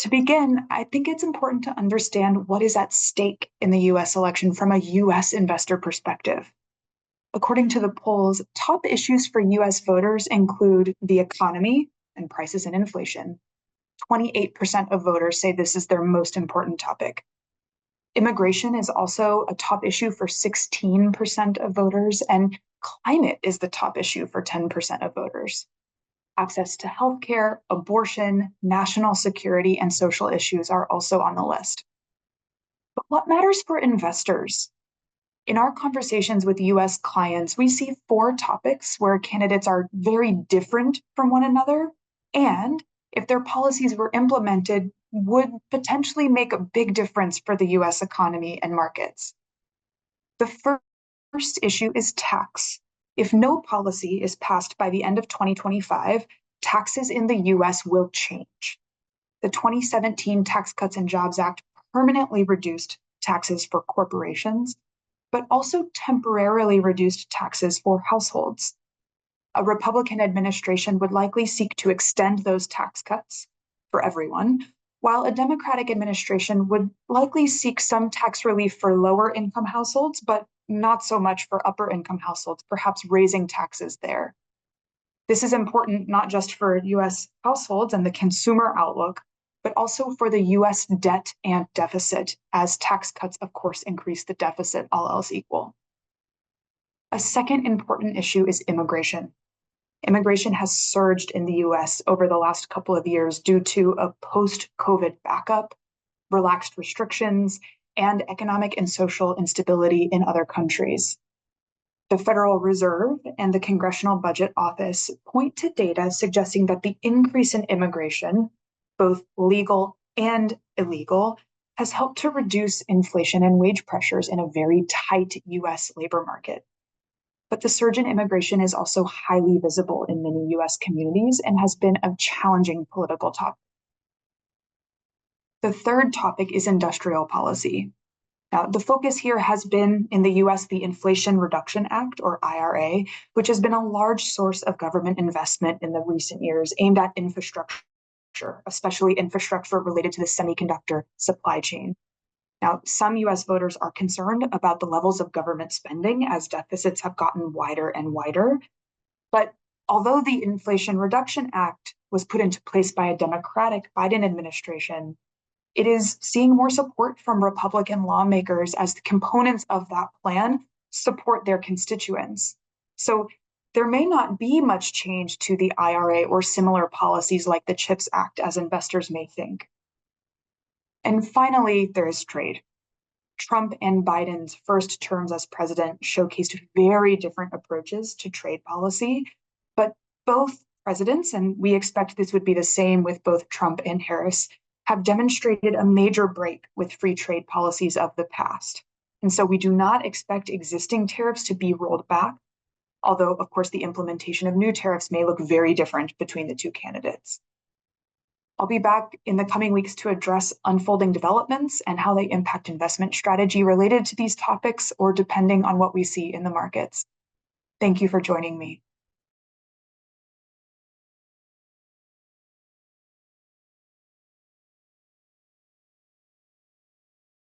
To begin, I think it's important to understand what is at stake in the US election from a US investor perspective. According to the polls, top issues for US voters include the economy and prices and inflation. 28% of voters say this is their most important topic. Immigration is also a top issue for 16% of voters, and climate is the top issue for 10% of voters. Access to healthcare, abortion, national security, and social issues are also on the list. But what matters for investors? In our conversations with US clients, we see 4 topics where candidates are very different from one another, and if their policies were implemented, would potentially make a big difference for the US economy and markets. The first issue is tax. If no policy is passed by the end of 2025, taxes in the US will change. The 2017 Tax Cuts and Jobs Act permanently reduced taxes for corporations, but also temporarily reduced taxes for households. A Republican administration would likely seek to extend those tax cuts for everyone, while a Democratic administration would likely seek some tax relief for lower income households, but not so much for upper income households, perhaps raising taxes there. This is important not just for US households and the consumer outlook, but also for the US debt and deficit, as tax cuts, of course, increase the deficit, all else equal. A second important issue is immigration. Immigration has surged in the US over the last couple of years due to a post-COVID backup, relaxed restrictions, and economic and social instability in other countries. The Federal Reserve and the Congressional Budget Office point to data suggesting that the increase in immigration, both legal and illegal, has helped to reduce inflation and wage pressures in a very tight US labor market. But the surge in immigration is also highly visible in many US communities and has been a challenging political topic. The third topic is industrial policy. Now, the focus here has been in the US, the Inflation Reduction Act, or IRA, which has been a large source of government investment in the recent years aimed at infrastructure, especially infrastructure related to the semiconductor supply chain. Now, some US voters are concerned about the levels of government spending as deficits have gotten wider and wider. But although the Inflation Reduction Act was put into place by a Democratic Biden administration, it is seeing more support from Republican lawmakers as the components of that plan support their constituents. So there may not be much change to the IRA or similar policies like the CHIPS Act as investors may think. And finally, there is trade. Trump and Biden's first terms as president showcased very different approaches to trade policy, but both presidents, and we expect this would be the same with both Trump and Harris, have demonstrated a major break with free trade policies of the past. And so we do not expect existing tariffs to be rolled back, although, of course, the implementation of new tariffs may look very different between the two candidates. I'll be back in the coming weeks to address unfolding developments and how they impact investment strategy related to these topics or depending on what we see in the markets. Thank you for joining me.